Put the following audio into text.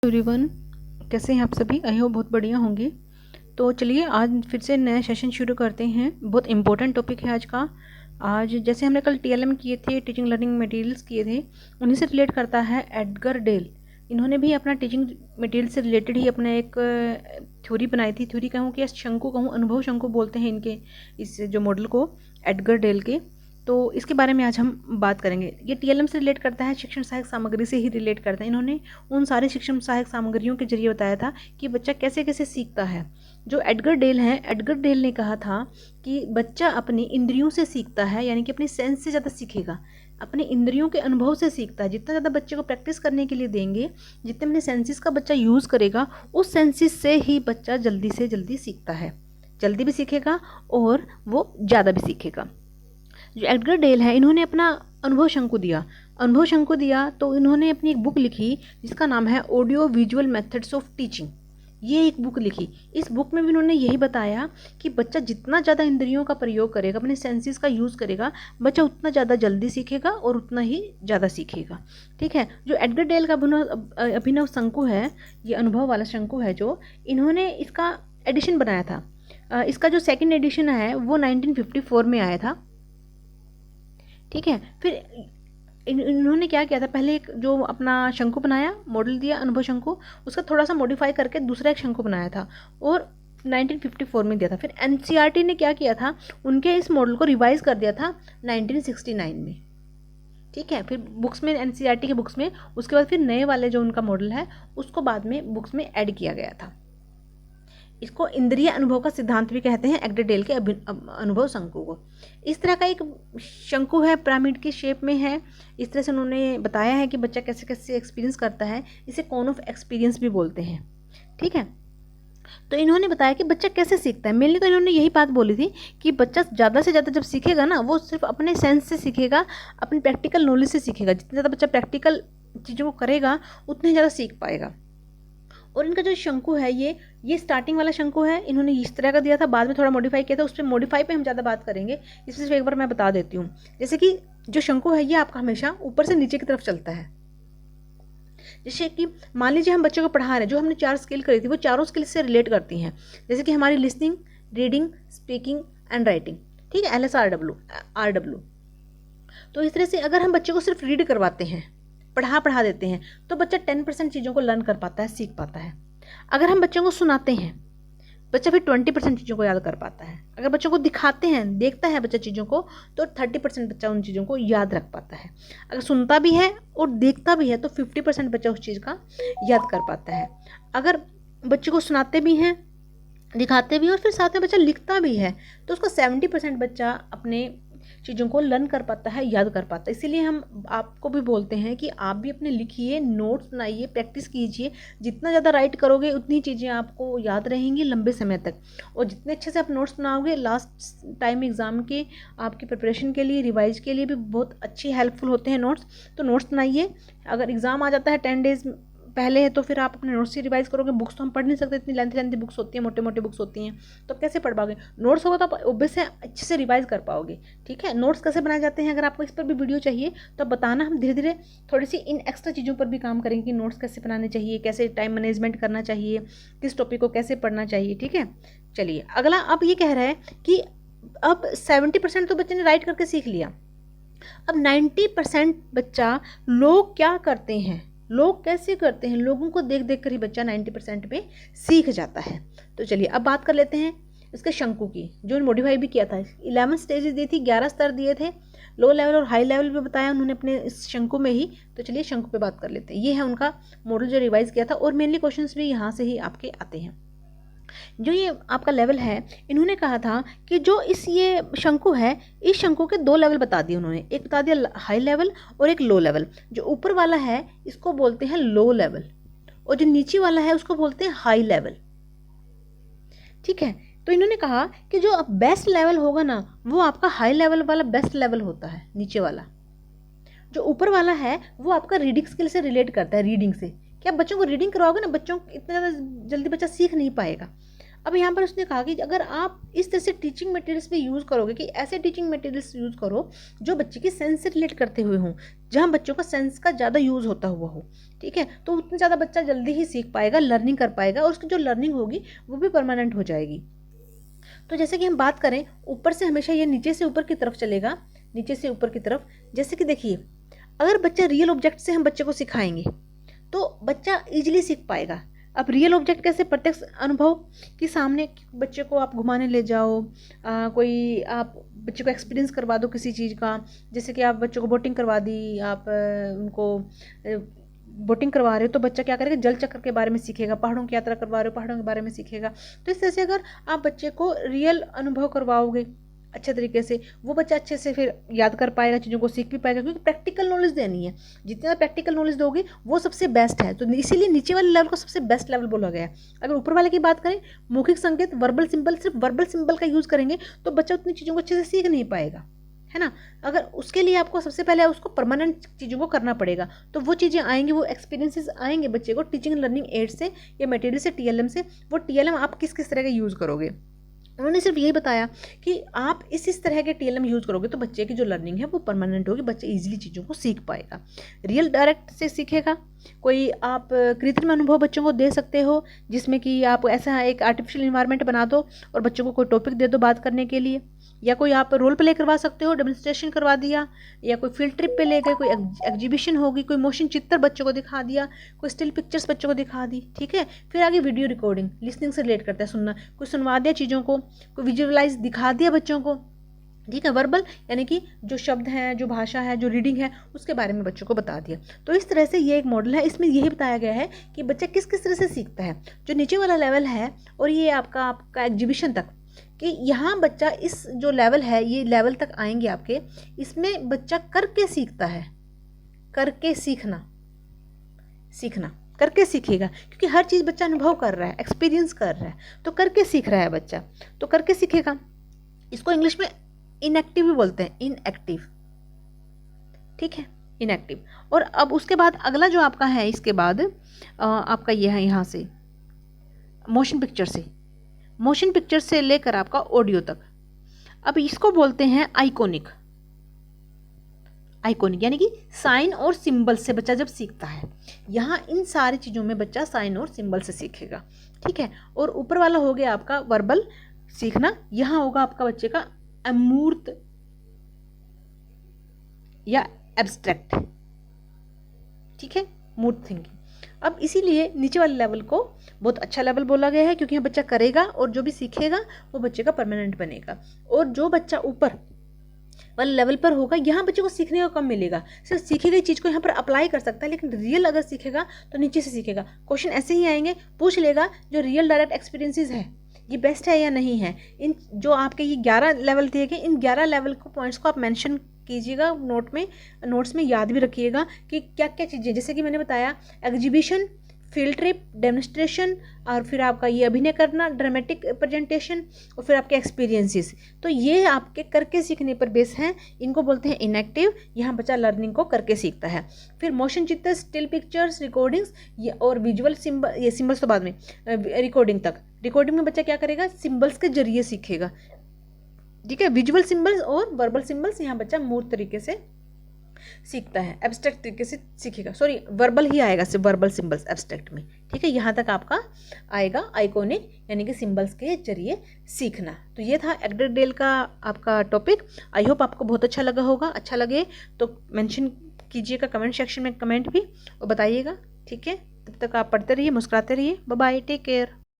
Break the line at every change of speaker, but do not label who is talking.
Everyone, कैसे हैं आप सभी? आई होप बहुत बढ़िया होंगे। तो चलिए आज फिर से नया सेशन शुरू करते हैं। बहुत इंपॉर्टेंट टॉपिक है आज का। आज जैसे हमने कल टीएलएम किए थे, टीचिंग लर्निंग मटेरियल्स किए थे, उन्हीं से रिलेट करता है एडगर डेल। इन्होंने भी अपना टीचिंग मटेरियल से रिलेटेड ही अपना एक थ्योरी बनाई थी। थ्योरी कहूँ कि या शंकु कहूँ, अनुभव शंकु बोलते हैं इनके इस जो मॉडल को, एडगर डेल के। तो इसके बारे में आज हम बात करेंगे। ये टीएलएम से रिलेट करता है, शिक्षण सहायक सामग्री से ही रिलेट करता है। इन्होंने उन सारे शिक्षण सहायक सामग्रियों के जरिए बताया था कि बच्चा कैसे कैसे सीखता है। जो एडगर डेल है, एडगर डेल ने कहा था कि बच्चा अपनी इंद्रियों से सीखता है, यानी कि अपनी सेंस से ज़्यादा सीखेगा, अपने इंद्रियों के अनुभव से सीखता है। जितना ज़्यादा बच्चे को प्रैक्टिस करने के लिए देंगे, जितने अपने सेंसेस का बच्चा यूज़ करेगा, उस सेंसेस से ही बच्चा जल्दी से जल्दी सीखता है। जल्दी भी सीखेगा और वो ज़्यादा भी सीखेगा। जो एडगर डेल है, इन्होंने अपना अनुभव शंकु दिया तो इन्होंने अपनी एक बुक लिखी जिसका नाम है audio visual methods of teaching. ये एक बुक लिखी। इस बुक में भी उन्होंने यही बताया कि बच्चा जितना ज़्यादा इंद्रियों का प्रयोग करेगा, अपने सेंसेस का यूज़ करेगा, बच्चा उतना ज़्यादा जल्दी सीखेगा और उतना ही ज़्यादा सीखेगा। ठीक है। जो एडगर डेल का अभिनव शंकु है, ये अनुभव वाला शंकु है, जो इन्होंने इसका एडिशन बनाया था। इसका जो सेकेंड एडिशन है वो 1954 में आया था। ठीक है। फिर इन्होंने क्या किया था, पहले एक जो अपना शंकु बनाया, मॉडल दिया अनुभव शंकु, उसका थोड़ा सा मॉडिफाई करके दूसरा एक शंकु बनाया था और 1954 में दिया था। फिर एनसीईआरटी ने क्या किया था, उनके इस मॉडल को रिवाइज कर दिया था 1969 में। ठीक है। फिर बुक्स में, एनसीईआरटी के बुक्स में, उसके बाद फिर नए वाले जो उनका मॉडल है उसको बाद में बुक्स में ऐड किया गया था। इसको इंद्रिय अनुभव का सिद्धांत भी कहते हैं, एडगर डेल के अनुभव शंकु को। इस तरह का एक शंकु है, पिरामिड की शेप में है। इस तरह से उन्होंने बताया है कि बच्चा कैसे कैसे एक्सपीरियंस करता है। इसे कोन ऑफ एक्सपीरियंस भी बोलते हैं। ठीक है। तो इन्होंने बताया कि बच्चा कैसे सीखता है। मेनली तो इन्होंने यही बात बोली थी कि बच्चा ज़्यादा से ज़्यादा जब सीखेगा ना, वो सिर्फ अपने सेंस से सीखेगा, अपनी प्रैक्टिकल नॉलेज से सीखेगा। जितना ज़्यादा बच्चा प्रैक्टिकल चीज़ों को करेगा उतने ज़्यादा सीख पाएगा। और इनका जो शंकु है, ये स्टार्टिंग वाला शंकु है। इन्होंने इस तरह का दिया था, बाद में थोड़ा मॉडिफाई किया था। उस पर मॉडिफाई पे हम ज़्यादा बात करेंगे, इसमें सिर्फ एक बार मैं बता देती हूँ। जैसे कि जो शंकु है, ये आपका हमेशा ऊपर से नीचे की तरफ चलता है। जैसे कि मान लीजिए हम बच्चों को पढ़ा रहे हैं, जो हमने 4 स्किल करी थी वो चारों स्किल से रिलेट करती हैं। जैसे कि हमारी listening, reading, speaking and writing. ठीक है, LSRW। तो इस तरह से अगर हम बच्चे को सिर्फ रीड करवाते हैं, पढ़ा देते हैं, तो बच्चा 10% चीज़ों को लर्न कर पाता है, सीख पाता है। अगर हम बच्चों को सुनाते हैं, बच्चा फिर 20% चीज़ों को याद कर पाता है। अगर बच्चों को दिखाते हैं, देखता है बच्चा चीज़ों को, तो 30% बच्चा उन चीज़ों को याद रख पाता है। अगर सुनता भी है और देखता भी है तो 50% बच्चा उस चीज़ का याद कर पाता है। अगर बच्चे को सुनाते भी हैं, दिखाते भी हैं और फिर साथ में बच्चा लिखता भी है, तो उसका 70% बच्चा अपने चीज़ों को लर्न कर पाता है, याद कर पाता है। इसीलिए हम आपको भी बोलते हैं कि आप भी अपने लिखिए, नोट्स बनाइए, प्रैक्टिस कीजिए। जितना ज़्यादा राइट करोगे उतनी चीज़ें आपको याद रहेंगी लंबे समय तक। और जितने अच्छे से आप नोट्स बनाओगे, लास्ट टाइम एग्ज़ाम के आपकी प्रिपरेशन के लिए, रिवाइज के लिए भी बहुत अच्छी हेल्पफुल होते हैं नोट्स। तो नोट्स बनाइए। अगर एग्ज़ाम आ जाता है 10 डेज़ पहले है, तो फिर आप अपने नोट्स से रिवाइज करोगे। बुक्स तो हम पढ़ नहीं सकते, इतनी लेंथी बुक्स होती हैं, मोटे बुक्स होती हैं, तो कैसे पढ़ पाओगे? नोट्स होगा तो आप ऑब्वियस से अच्छे से रिवाइज कर पाओगे। ठीक है। नोट्स कैसे बनाए जाते हैं, अगर आपको इस पर भी वीडियो चाहिए तो बताना, हम धीरे धीरे थोड़ी सी इन एक्स्ट्रा चीज़ों पर भी काम करेंगे कि नोट्स कैसे बनाने चाहिए, कैसे टाइम मैनेजमेंट करना चाहिए, किस टॉपिक को कैसे पढ़ना चाहिए। ठीक है। चलिए अगला, अब ये कह रहा है कि अब 70% तो बच्चे ने राइट करके सीख लिया। अब 90% बच्चा, लोग क्या करते हैं, लोग कैसे करते हैं, लोगों को देख देख कर ही बच्चा 90% पे सीख जाता है। तो चलिए अब बात कर लेते हैं इसके शंकु की, जो मॉडिफाई भी किया था। 11 स्टेजेस दी थी, 11 स्तर दिए थे, लो लेवल और हाई लेवल भी बताया उन्होंने अपने इस शंकु में ही। तो चलिए शंकु पे बात कर लेते हैं। ये है उनका मॉडल जो रिवाइज किया था, और मेनली क्वेश्चंस भी यहाँ से ही आपके आते हैं। जो ये आपका लेवल है, इन्होंने कहा था कि जो ये शंकु है, इस शंकु के 2 लेवल बता दिए उन्होंने। एक बता दिया हाई लेवल और एक लो लेवल। जो ऊपर वाला है इसको बोलते हैं लो लेवल, और जो नीचे वाला है उसको बोलते हैं हाई लेवल। ठीक है। तो इन्होंने कहा कि जो बेस्ट लेवल होगा ना, वो आपका हाई लेवल वाला बेस्ट लेवल होता है। नीचे वाला जो ऊपर वाला है वो आपका रीडिंग स्किल से रिलेट करता है, रीडिंग से। कि आप बच्चों को रीडिंग करवाओगे ना, बच्चों को इतना ज़्यादा जल्दी बच्चा सीख नहीं पाएगा। अब यहाँ पर उसने कहा कि अगर आप इस तरह से टीचिंग मटेरियल्स भी यूज़ करोगे कि ऐसे टीचिंग मटेरियल्स यूज़ करो जो बच्चे की सेंस से रिलेट करते हुए हों, जहाँ बच्चों का सेंस का ज़्यादा यूज़ होता हुआ हो, ठीक है, तो उतना ज़्यादा बच्चा जल्दी ही सीख पाएगा, लर्निंग कर पाएगा और उसकी जो लर्निंग होगी वो भी परमानेंट हो जाएगी। तो जैसे कि हम बात करें ऊपर से हमेशा ये नीचे से ऊपर की तरफ चलेगा, नीचे से ऊपर की तरफ। जैसे कि देखिए, अगर बच्चा रियल ऑब्जेक्ट से हम बच्चे को सिखाएंगे तो बच्चा इजीली सीख पाएगा। अब रियल ऑब्जेक्ट कैसे? प्रत्यक्ष अनुभव के सामने बच्चे को आप घुमाने ले जाओ, कोई आप बच्चे को एक्सपीरियंस करवा दो किसी चीज़ का, जैसे कि आप बच्चों को बोटिंग करवा दी, आप उनको बोटिंग करवा रहे हो तो बच्चा क्या करेगा, जल चक्र के बारे में सीखेगा, पहाड़ों की यात्रा करवा रहे हो पहाड़ों के बारे में सीखेगा। तो इस तरह से अगर आप बच्चे को रियल अनुभव करवाओगे अच्छे तरीके से, वो बच्चा अच्छे से फिर याद कर पाएगा, चीज़ों को सीख भी पाएगा, क्योंकि प्रैक्टिकल नॉलेज देनी है। जितना प्रैक्टिकल नॉलेज दोगे वो सबसे बेस्ट है। तो इसीलिए नीचे वाले लेवल को सबसे बेस्ट लेवल बोला गया है। अगर ऊपर वाले की बात करें, मौखिक संकेत, वर्बल सिंबल, सिर्फ वर्बल सिंबल का यूज़ करेंगे तो बच्चा उतनी चीज़ों को अच्छे से सीख नहीं पाएगा, है ना। अगर उसके लिए आपको सबसे पहले उसको परमानेंट चीज़ों को करना पड़ेगा, तो वो चीज़ें आएंगी, वो एक्सपीरियंसेस आएंगे बच्चे को टीचिंग लर्निंग एड से या मटेरियल से, टीएलएम से। वो टीएलएम आप किस किस तरह का यूज़ करोगे, उन्होंने सिर्फ यही बताया कि आप इस तरह के टीएलएम यूज़ करोगे तो बच्चे की जो लर्निंग है वो परमानेंट होगी, बच्चे इजीली चीज़ों को सीख पाएगा। रियल डायरेक्ट से सीखेगा। कोई आप कृत्रिम अनुभव बच्चों को दे सकते हो, जिसमें कि आप ऐसा एक आर्टिफिशियल इन्वायरमेंट बना दो और बच्चों को कोई टॉपिक दे दो बात करने के लिए, या कोई आप रोल प्ले करवा सकते हो, डेमोन्स्ट्रेशन करवा दिया, या कोई फील्ड ट्रिप पे ले गए, कोई एग्जीबिशन होगी, कोई मोशन चित्र बच्चों को दिखा दिया, कोई स्टिल पिक्चर्स बच्चों को दिखा दी, ठीक है। फिर आगे वीडियो रिकॉर्डिंग, लिसनिंग से रिलेट करता है, सुनना, कोई सुनवा दिया चीज़ों को, कोई विजुअलाइज दिखा दिया बच्चों को, ठीक है। वर्बल यानी कि जो शब्द हैं, जो भाषा है, जो रीडिंग है, उसके बारे में बच्चों को बता दिया। तो इस तरह से ये एक मॉडल है। इसमें यही बताया गया है कि बच्चा किस किस तरह से सीखता है, जो नीचे वाला लेवल है और ये आपका एग्जीबिशन तक, कि यहाँ बच्चा इस जो लेवल है, ये लेवल तक आएंगे आपके, इसमें बच्चा करके सीखता है, करके सीखना करके सीखेगा, क्योंकि हर चीज़ बच्चा अनुभव कर रहा है, एक्सपीरियंस कर रहा है, तो करके सीख रहा है बच्चा, तो करके सीखेगा। इसको इंग्लिश में इनएक्टिव भी बोलते हैं, इनएक्टिव, ठीक है, इनएक्टिव। और अब उसके बाद अगला जो आपका है, इसके बाद आपका ये है यहाँ से मोशन पिक्चर से लेकर आपका ऑडियो तक। अब इसको बोलते हैं आइकॉनिक यानी कि साइन और सिंबल से बच्चा जब सीखता है, यहाँ इन सारी चीज़ों में बच्चा साइन और सिंबल से सीखेगा, ठीक है। और ऊपर वाला हो गया आपका वर्बल सीखना, यहाँ होगा आपका बच्चे का अमूर्त या एब्स्ट्रैक्ट, ठीक है, मूर्त थिंकिंग। अब इसीलिए नीचे वाले लेवल को बहुत अच्छा लेवल बोला गया है, क्योंकि यहाँ बच्चा करेगा और जो भी सीखेगा वो बच्चे का परमानेंट बनेगा। और जो बच्चा ऊपर वाले लेवल पर होगा, यहाँ बच्चे को सीखने को कम मिलेगा, सिर्फ सीखी गई चीज़ को यहाँ पर अप्लाई कर सकता है, लेकिन रियल अगर सीखेगा तो नीचे से सीखेगा। क्वेश्चन ऐसे ही आएंगे, पूछ लेगा जो रियल डायरेक्ट एक्सपीरियंसेस है ये बेस्ट है या नहीं है। इन जो आपके ये 11 लेवल दिए गए, इन 11 लेवल को पॉइंट्स को आप मेंशन कीजिएगा नोट्स में याद भी रखिएगा कि क्या क्या चीज़ें, जैसे कि मैंने बताया एग्जीबिशन, फील्ड ट्रिप, डेमोन्स्ट्रेशन, और फिर आपका ये अभिनय करना, ड्रामेटिक प्रेजेंटेशन, और फिर आपके एक्सपीरियंसेस। तो ये आपके करके सीखने पर बेस हैं, इनको बोलते हैं इनएक्टिव। यहाँ बच्चा लर्निंग को करके सीखता है। फिर मोशन चित्र, स्टिल पिक्चर्स, रिकॉर्डिंग्स, ये और विजुअल सिंबल, ये सिंबल्स तो बाद में, रिकॉर्डिंग तक। रिकॉर्डिंग में बच्चा क्या करेगा, सिंबल्स के जरिए सीखेगा, ठीक है। विजुअल सिंबल्स और वर्बल सिंबल्स यहाँ बच्चा मूर्त तरीके से सीखता है, एब्स्ट्रैक्ट तरीके से सीखेगा, सॉरी वर्बल ही आएगा, सिर्फ वर्बल सिंबल्स एब्स्ट्रैक्ट में, ठीक है। यहाँ तक आपका आएगा आइकॉनिक यानी कि सिंबल्स के जरिए सीखना। तो ये था एग्डेल का आपका टॉपिक। आई होप आपको बहुत अच्छा लगा होगा। अच्छा लगे तो मेंशन कीजिएगा कमेंट सेक्शन में, कमेंट भी और बताइएगा, ठीक है। तब तक आप पढ़ते रहिए, मुस्कुराते रहिए। Bye bye, take care.